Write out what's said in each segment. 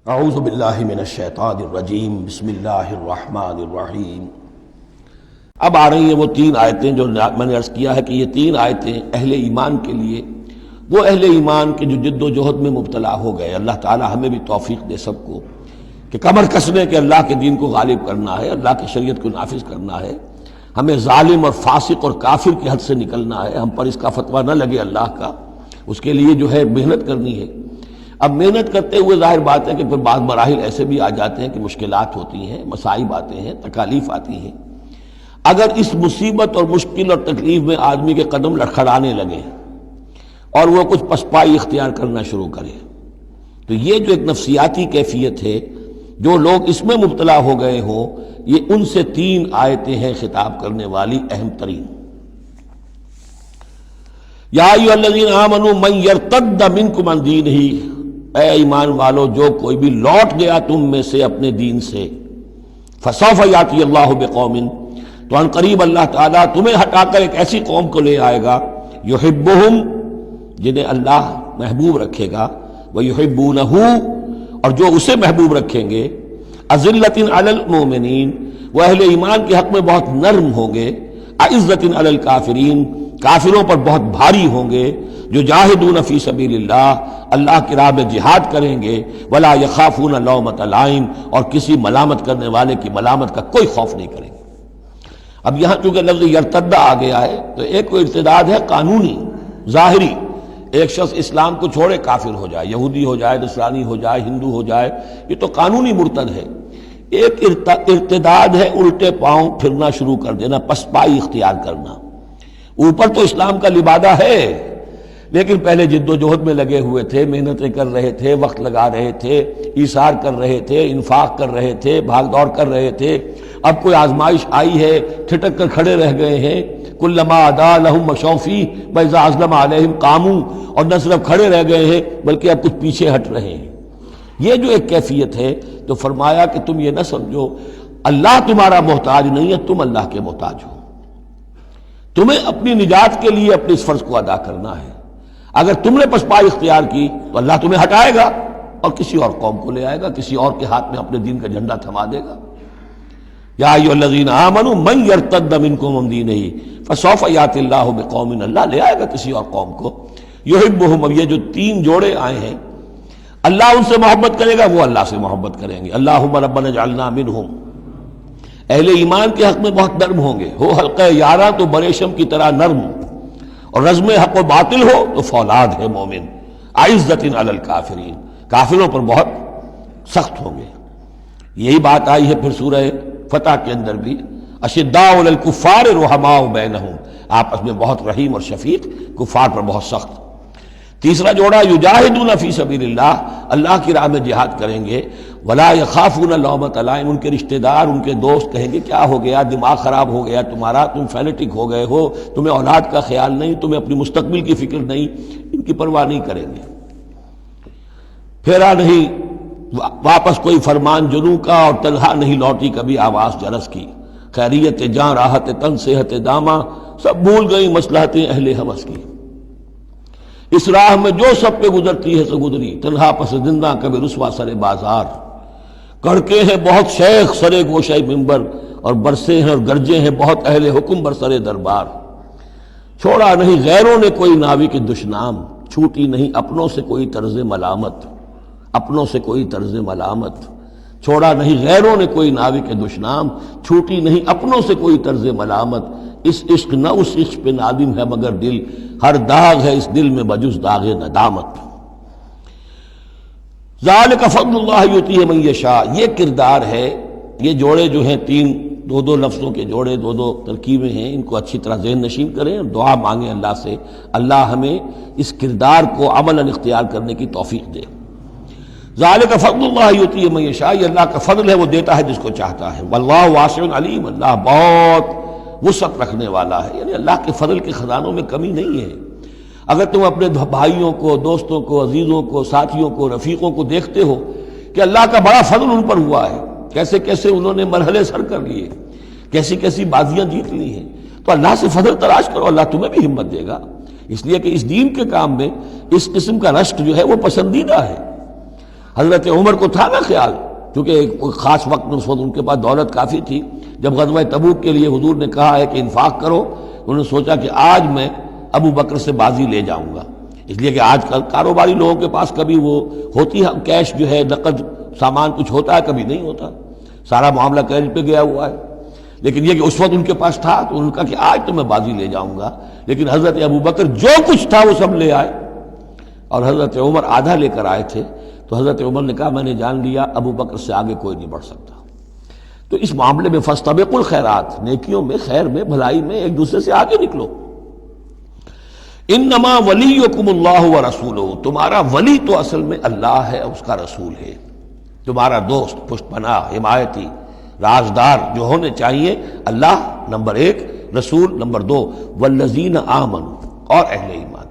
اعوذ باللہ من الشیطان الرجیم بسم اللہ الرحمن الرحیم۔ اب آ رہی ہیں وہ تین آیتیں جو میں نے عرض کیا ہے کہ یہ تین آیتیں اہل ایمان کے لیے، وہ اہل ایمان کے جو جد و جہد میں مبتلا ہو گئے، اللہ تعالی ہمیں بھی توفیق دے سب کو کہ کمر کسنے کے اللہ کے دین کو غالب کرنا ہے، اللہ کی شریعت کو نافذ کرنا ہے، ہمیں ظالم اور فاسق اور کافر کی حد سے نکلنا ہے، ہم پر اس کا فتویٰ نہ لگے اللہ کا، اس کے لیے جو ہے محنت کرنی ہے۔ اب محنت کرتے ہوئے ظاہر بات ہے کہ پھر بعض مراحل ایسے بھی آ جاتے ہیں کہ مشکلات ہوتی ہیں، مصائب آتے ہیں، تکالیف آتی ہیں۔ اگر اس مصیبت اور مشکل اور تکلیف میں آدمی کے قدم لڑکھڑانے لگے اور وہ کچھ پسپائی اختیار کرنا شروع کرے تو یہ جو ایک نفسیاتی کیفیت ہے، جو لوگ اس میں مبتلا ہو گئے ہوں، یہ ان سے تین آیتیں ہیں خطاب کرنے والی اہم ترین۔ یا ایھا الذین آمنوا من یرتد منکم عن دینہ، اے ایمان والو جو کوئی بھی لوٹ گیا تم میں سے اپنے دین سے، فسوف یاتی اللہ بقوم، تو ان قریب اللہ تعالیٰ تمہیں ہٹا کر ایک ایسی قوم کو لے آئے گا، یحبہم، جنہیں اللہ محبوب رکھے گا، ویحبونہ، اور جو اسے محبوب رکھیں گے، اذلۃ علی المؤمنین، وہ اہل ایمان کے حق میں بہت نرم ہوں گے، اعزۃ علی الکافرین، کافروں پر بہت بھاری ہوں گے، جو جاہدون فی سبیل اللہ، اللہ کی راہ میں جہاد کریں گے، ولا یخافون لومۃ لائم، اور کسی ملامت کرنے والے کی ملامت کا کوئی خوف نہیں کریں گے۔ اب یہاں چونکہ لفظ یرتد آ گیا ہے تو ایک کوئی ارتداد ہے قانونی ظاہری، ایک شخص اسلام کو چھوڑے کافر ہو جائے، یہودی ہو جائے، نصرانی ہو جائے، ہندو ہو جائے، یہ تو قانونی مرتد ہے۔ ایک ارتداد ہے الٹے پاؤں پھرنا شروع کر دینا، پسپائی اختیار کرنا۔ اوپر تو اسلام کا لبادہ ہے لیکن پہلے جد و جہد میں لگے ہوئے تھے، محنتیں کر رہے تھے، وقت لگا رہے تھے، ایثار کر رہے تھے، انفاق کر رہے تھے، بھاگ دوڑ کر رہے تھے، اب کوئی آزمائش آئی ہے ٹھٹک کر کھڑے رہ گئے ہیں، کلما ادا لہم مشوا فیہ واذا اظلم علیہم قاموا، اور نہ صرف کھڑے رہ گئے ہیں بلکہ اب کچھ پیچھے ہٹ رہے ہیں۔ یہ جو ایک کیفیت ہے تو فرمایا کہ تم یہ نہ سمجھو اللہ تمہارا محتاج نہیں ہے، تم اللہ کے محتاج ہو، تمہیں اپنی نجات کے لیے اپنے اس فرض کو ادا کرنا ہے۔ اگر تم نے پسپائی اختیار کی تو اللہ تمہیں ہٹائے گا اور کسی اور قوم کو لے آئے گا، کسی اور کے ہاتھ میں اپنے دین کا جھنڈا تھما دے گا۔ یا ایھا الذین آمنوا من یرتد منکم عن دینہ فسوف یاتی اللہ بقوم، اللہ لے آئے گا کسی اور قوم کو، یحبہم۔ اب یہ جو تین جوڑے آئے ہیں، اللہ ان سے محبت کرے گا، وہ اللہ سے محبت کریں گے۔ اللہم ربنا اجعلنا منہم، اہل ایمان کے حق میں بہت نرم ہوں گے، ہو حلقہ یاراں تو بریشم کی طرح نرم، اور رزم حق و باطل ہو تو فولاد ہے مومن، اعزۃ علی الکافرین، کافروں پر بہت سخت ہوں گے۔ یہی بات آئی ہے پھر سورہ فتح کے اندر بھی، اشداء علی الکفار رحماء بینہم، آپس میں بہت رحیم اور شفیق، کفار پر بہت سخت۔ تیسرا جوڑا یجاہدون فی سبیل اللہ، اللہ کی راہ میں جہاد کریں گے، ولا یخافون لومۃ لائم، ان کے رشتہ دار، ان کے دوست کہیں گے کیا ہو گیا، دماغ خراب ہو گیا تمہارا، تم فینیٹک ہو گئے ہو، تمہیں اولاد کا خیال نہیں، تمہیں اپنی مستقبل کی فکر نہیں، ان کی پرواہ نہیں کریں گے۔ پھیرا نہیں واپس کوئی فرمان جنوں کا، اور تنہا نہیں لوٹی کبھی آواز جرس کی، خیریت جاں راحت تن صحت داماں، سب بھول گئی مصلحتیں اہل ہوس کی۔ اس راہ میں جو سب پہ گزرتی ہے سو گزری، تنہا پس زندہ کبھی رسوا سر بازار، کڑکے ہیں بہت شیخ سرے گوشہ منبر، اور برسے ہیں اور گرجے ہیں بہت اہل حکم بر سرے دربار۔ چھوڑا نہیں غیروں نے کوئی ناوی کے دشنام، چھوٹی نہیں اپنوں سے کوئی طرز ملامت، اپنوں سے کوئی طرز ملامت۔ چھوڑا نہیں غیروں نے کوئی ناوی کے دشنام، چھوٹی نہیں اپنوں سے کوئی طرز ملامت۔ اس عشق نہ اس عشق پہ نادم ہے مگر دل، ہر داغ ہے اس دل میں بجز داغ ندامت۔ ذالک فضل اللہ یؤتیہ من یشاء، یہ کردار ہے، یہ جوڑے جو ہیں تین، دو دو لفظوں کے جوڑے، دو دو ترکیبیں ہیں، ان کو اچھی طرح ذہن نشین کریں اور دعا مانگیں اللہ سے، اللہ ہمیں اس کردار کو عملاً اختیار کرنے کی توفیق دے۔ ذالک فضل اللہ یؤتیہ من یشاء، یہ اللہ کا فضل ہے، وہ دیتا ہے جس کو چاہتا ہے۔ واللہ واسع علیم، اللہ بہت وسعت رکھنے والا ہے، یعنی اللہ کے فضل کے خزانوں میں کمی نہیں ہے۔ اگر تم اپنے بھائیوں کو، دوستوں کو، عزیزوں کو، ساتھیوں کو، رفیقوں کو دیکھتے ہو کہ اللہ کا بڑا فضل ان پر ہوا ہے، کیسے کیسے انہوں نے مرحلے سر کر لیے، کیسی کیسی بازیاں جیت لی ہیں، تو اللہ سے فضل تلاش کرو، اللہ تمہیں بھی ہمت دے گا۔ اس لیے کہ اس دین کے کام میں اس قسم کا رشک جو ہے وہ پسندیدہ ہے۔ حضرت عمر کو تھا نا خیال، کیونکہ ایک خاص وقت اس وقت ان کے پاس دولت کافی تھی، جب غزوہ تبوک کے لیے حضور نے کہا ہے کہ انفاق کرو، انہوں نے سوچا کہ آج میں ابو بکر سے بازی لے جاؤں گا، اس لیے کہ آج کل کاروباری لوگوں کے پاس کبھی وہ ہوتی ہے کیش جو ہے، نقد سامان کچھ ہوتا ہے، کبھی نہیں ہوتا، سارا معاملہ کریڈٹ پہ گیا ہوا ہے، لیکن یہ کہ اس وقت ان کے پاس تھا تو انہوں نے کہا کہ آج تو میں بازی لے جاؤں گا، لیکن حضرت ابو بکر جو کچھ تھا وہ سب لے آئے، اور حضرت عمر آدھا لے کر آئے تھے، تو حضرت عمر نے کہا میں نے جان لیا ابو بکر سے آگے کوئی نہیں بڑھ سکتا۔ تو اس معاملے میں فاستبقوا الخیرات، نیکیوں میں، خیر میں، بھلائی میں ایک دوسرے سے آگے نکلو۔ انما ولیکم اللہ ورسولہ، تمہارا ولی تو اصل میں اللہ ہے، اس کا رسول ہے، تمہارا دوست، پشت پناہ، حمایتی، رازدار جو ہونے چاہیے اللہ نمبر 1، رسول نمبر 2، والذین آمنوا، اور اہل ایمان۔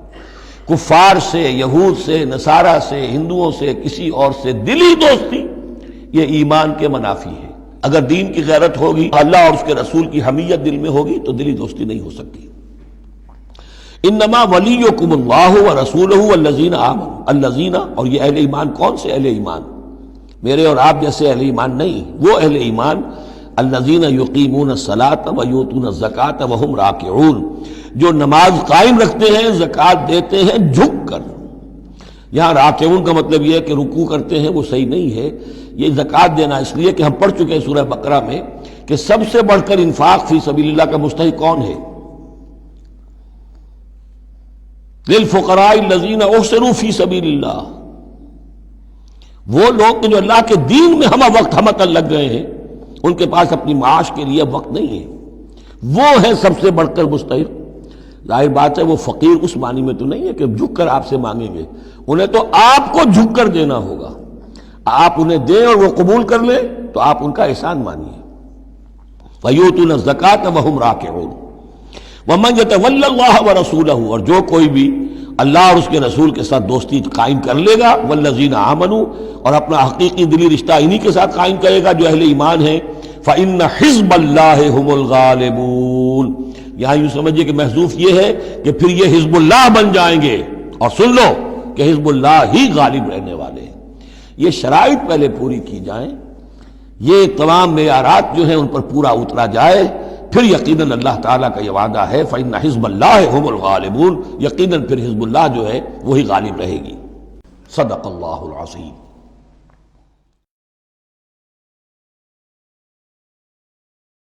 کفار سے، یہود سے، نصارہ سے، ہندوؤں سے، کسی اور سے دلی دوستی یہ ایمان کے منافی ہے۔ اگر دین کی غیرت ہوگی، اللہ اور اس کے رسول کی حمیت دل میں ہوگی تو دلی دوستی نہیں ہو سکتی۔ انما ولیکم اللہ ورسولہ والذین آمنوا، الذین، اور یہ اہل ایمان کون سے اہل ایمان؟ میرے اور آپ جیسے اہل ایمان نہیں، وہ اہل ایمان الذین یقیمون الصلاۃ ویؤتون الزکاۃ وہم راکعون، جو نماز قائم رکھتے ہیں، زکوٰۃ دیتے ہیں جھک کر۔ یہاں راکعون کا مطلب یہ ہے کہ رکوع کرتے ہیں، وہ صحیح نہیں ہے، یہ زکوٰۃ دینا اس لیے کہ ہم پڑھ چکے ہیں سورہ بقرہ میں کہ سب سے بڑھ کر انفاق فی سبیل اللہ کا مستحق کون ہے؟ للفقراء الذین احصروا فی سبیل اللہ، وہ لوگ جو اللہ کے دین میں ہمہ وقت ہمہ لگ گئے ہیں، ان کے پاس اپنی معاش کے لیے وقت نہیں ہے، وہ ہے سب سے بڑھ کر مستحق۔ ظاہر بات ہے وہ فقیر اس معنی میں تو نہیں ہے کہ جھک کر آپ سے مانگیں گے، انہیں تو آپ کو جھک کر دینا ہوگا، آپ انہیں دیں اور وہ قبول کر لیں تو آپ ان کا احسان مانیے۔ وَيُؤْتُونَ الزَّكَاةَ وَهُمْ رَاكِعُونَ وَمَنْ يَتَوَلَّ اللَّهَ وَرَسُولَهُ، اور جو کوئی بھی اللہ اور اس کے رسول کے ساتھ دوستی قائم کر لے گا، والذین آمنوا، اور اپنا حقیقی دلی رشتہ انہی کے ساتھ قائم کرے گا جو اہل ایمان ہیں، فَإِنَّ حِزْبَ اللَّهِ هُمُ الْغَالِبُونَ، یہاں یوں سمجھیے کہ محذوف یہ ہے کہ پھر یہ حزب اللہ بن جائیں گے، اور سن لو کہ حزب اللہ ہی غالب رہنے والے ہیں۔ یہ شرائط پہلے پوری کی جائیں، یہ تمام معیارات جو ہیں ان پر پورا اترا جائے، پھر یقیناً اللہ تعالیٰ کا یہ وعدہ ہے فَإِنَّ حِزْبَ اللَّهِ هُمُ الْغَالِبُونَ، یقیناً پھر حزب اللہ جو ہے وہی غالب رہے گی۔ صدق اللہ العظیم۔